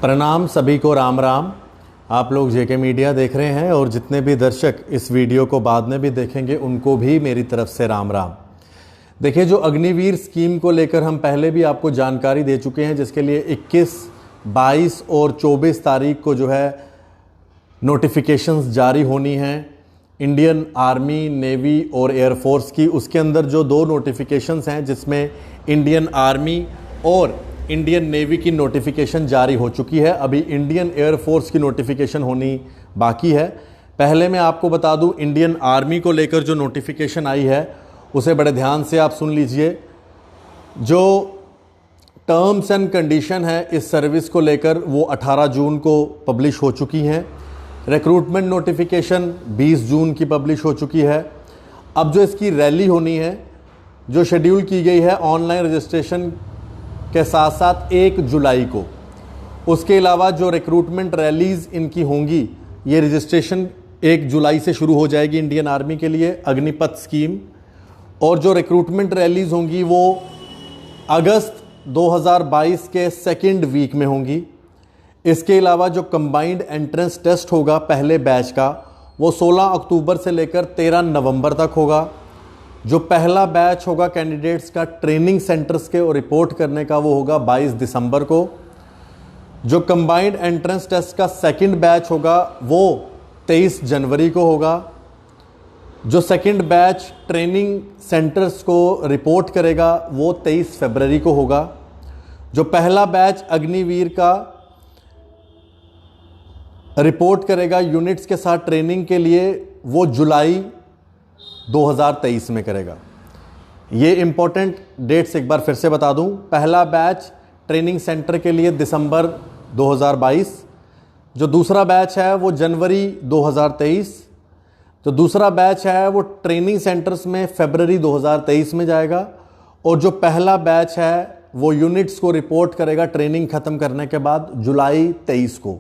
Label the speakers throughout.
Speaker 1: प्रणाम सभी को, राम राम। आप लोग जेके मीडिया देख रहे हैं और जितने भी दर्शक इस वीडियो को बाद में भी देखेंगे उनको भी मेरी तरफ से राम राम। देखिए, जो अग्निवीर स्कीम को लेकर हम पहले भी आपको जानकारी दे चुके हैं, जिसके लिए 21, 22 और 24 तारीख को जो है नोटिफिकेशंस जारी होनी हैं इंडियन आर्मी, नेवी और एयरफोर्स की। उसके अंदर जो 2 नोटिफिकेशंस हैं जिसमें इंडियन आर्मी और इंडियन नेवी की नोटिफिकेशन जारी हो चुकी है, अभी इंडियन एयरफोर्स की नोटिफिकेशन होनी बाकी है। पहले मैं आपको बता दूं, इंडियन आर्मी को लेकर जो नोटिफिकेशन आई है उसे बड़े ध्यान से आप सुन लीजिए। जो टर्म्स एंड कंडीशन है इस सर्विस को लेकर वो 18 जून को पब्लिश हो चुकी हैं। रिक्रूटमेंट नोटिफिकेशन 20 जून की पब्लिश हो चुकी है। अब जो इसकी रैली होनी है, जो शेड्यूल की गई है ऑनलाइन रजिस्ट्रेशन के साथ साथ 1 जुलाई को, उसके अलावा जो रिक्रूटमेंट रैलीज़ इनकी होंगी, ये रजिस्ट्रेशन 1 जुलाई से शुरू हो जाएगी इंडियन आर्मी के लिए अग्निपथ स्कीम, और जो रिक्रूटमेंट रैलीज़ होंगी वो अगस्त 2022 के सेकेंड वीक में होंगी। इसके अलावा जो कंबाइंड एंट्रेंस टेस्ट होगा पहले बैच का, वो 16 अक्टूबर से लेकर 13 नवंबर तक होगा। जो पहला बैच होगा कैंडिडेट्स का ट्रेनिंग सेंटर्स के और रिपोर्ट करने का, वो होगा 22 दिसंबर को। जो कंबाइंड एंट्रेंस टेस्ट का सेकंड बैच होगा वो 23 जनवरी को होगा। जो सेकंड बैच ट्रेनिंग सेंटर्स को रिपोर्ट करेगा वो 23 फरवरी को होगा। जो पहला बैच अग्निवीर का रिपोर्ट करेगा यूनिट्स के साथ ट्रेनिंग के लिए, वो जुलाई 2023 में करेगा। ये इंपॉर्टेंट डेट्स एक बार फिर से बता दूं। पहला बैच ट्रेनिंग सेंटर के लिए दिसंबर 2022, जो दूसरा बैच है वो जनवरी 2023, जो दूसरा बैच है वो ट्रेनिंग सेंटर्स में फरवरी 2023 में जाएगा, और जो पहला बैच है वो यूनिट्स को रिपोर्ट करेगा ट्रेनिंग ख़त्म करने के बाद जुलाई 23 को।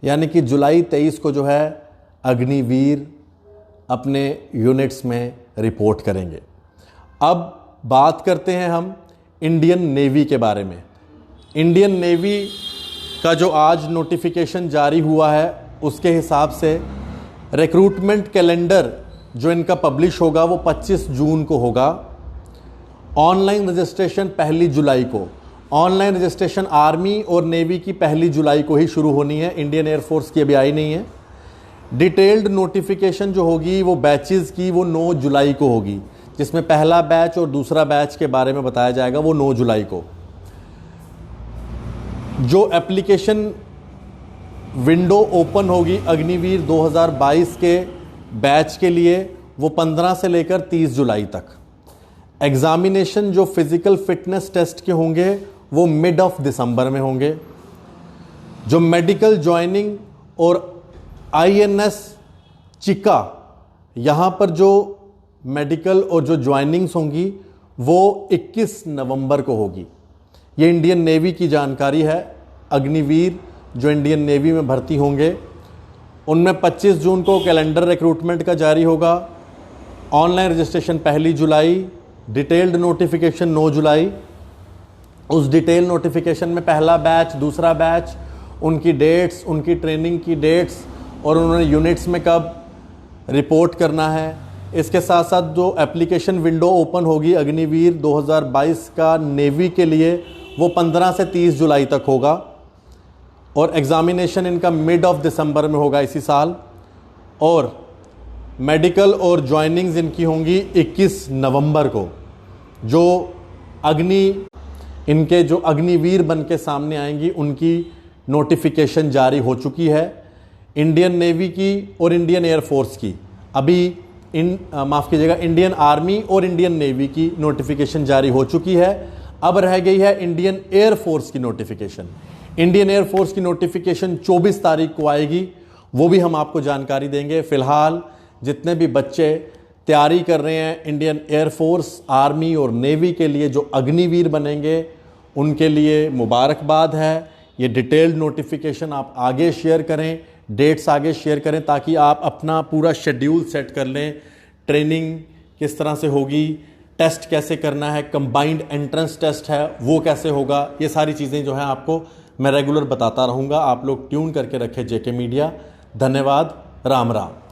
Speaker 1: यानी कि जुलाई 23 को जो है अग्निवीर अपने यूनिट्स में रिपोर्ट करेंगे। अब बात करते हैं हम इंडियन नेवी के बारे में। इंडियन नेवी का जो आज नोटिफिकेशन जारी हुआ है उसके हिसाब से रिक्रूटमेंट कैलेंडर जो इनका पब्लिश होगा वो 25 जून को होगा। ऑनलाइन रजिस्ट्रेशन 1 जुलाई को। ऑनलाइन रजिस्ट्रेशन आर्मी और नेवी की 1 जुलाई को ही शुरू होनी है, इंडियन एयरफोर्स की अभी आई नहीं है। डिटेल्ड नोटिफिकेशन जो होगी वो बैचेस की, वो 9 जुलाई को होगी, जिसमें पहला बैच और दूसरा बैच के बारे में बताया जाएगा, वो 9 जुलाई को। जो एप्लीकेशन विंडो ओपन होगी अग्निवीर 2022 के बैच के लिए, वो 15 से लेकर 30 जुलाई तक। एग्जामिनेशन जो फिजिकल फिटनेस टेस्ट के होंगे वो मिड ऑफ दिसंबर में होंगे। जो मेडिकल ज्वाइनिंग और INS चिका, यहाँ पर जो मेडिकल और जो ज्वाइनिंग्स होंगी वो 21 नवंबर को होगी। ये इंडियन नेवी की जानकारी है। अग्निवीर जो इंडियन नेवी में भर्ती होंगे उनमें 25 जून को कैलेंडर रिक्रूटमेंट का जारी होगा। ऑनलाइन रजिस्ट्रेशन 1 जुलाई, डिटेल्ड नोटिफिकेशन 9 जुलाई। उस डिटेल नोटिफिकेशन में पहला बैच, दूसरा बैच, उनकी डेट्स, उनकी ट्रेनिंग की डेट्स और उन्होंने यूनिट्स में कब रिपोर्ट करना है। इसके साथ साथ जो एप्लीकेशन विंडो ओपन होगी अग्निवीर 2022 का नेवी के लिए, वो 15 से 30 जुलाई तक होगा, और एग्ज़ामिनेशन इनका मिड ऑफ दिसंबर में होगा इसी साल। और मेडिकल और ज्वाइनिंग्स इनकी होंगी 21 नवंबर को। जो इनके जो अग्निवीर बन के सामने आएंगी उनकी नोटिफिकेशन जारी हो चुकी है। इंडियन नेवी की और इंडियन एयरफोर्स की अभी इंडियन आर्मी और इंडियन नेवी की नोटिफिकेशन जारी हो चुकी है। अब रह गई है इंडियन एयरफोर्स की नोटिफिकेशन। इंडियन एयरफोर्स की नोटिफिकेशन 24 तारीख को आएगी, वो भी हम आपको जानकारी देंगे। फिलहाल जितने भी बच्चे तैयारी कर रहे हैं इंडियन एयरफोर्स, आर्मी और नेवी के लिए, जो अग्निवीर बनेंगे, उनके लिए मुबारकबाद है। ये डिटेल्ड नोटिफिकेशन आप आगे शेयर करें, डेट्स आगे शेयर करें, ताकि आप अपना पूरा शेड्यूल सेट कर लें। ट्रेनिंग किस तरह से होगी, टेस्ट कैसे करना है, कंबाइंड एंट्रेंस टेस्ट है वो कैसे होगा, ये सारी चीज़ें जो है आपको मैं रेगुलर बताता रहूँगा। आप लोग ट्यून करके रखें जेके मीडिया। धन्यवाद। राम राम।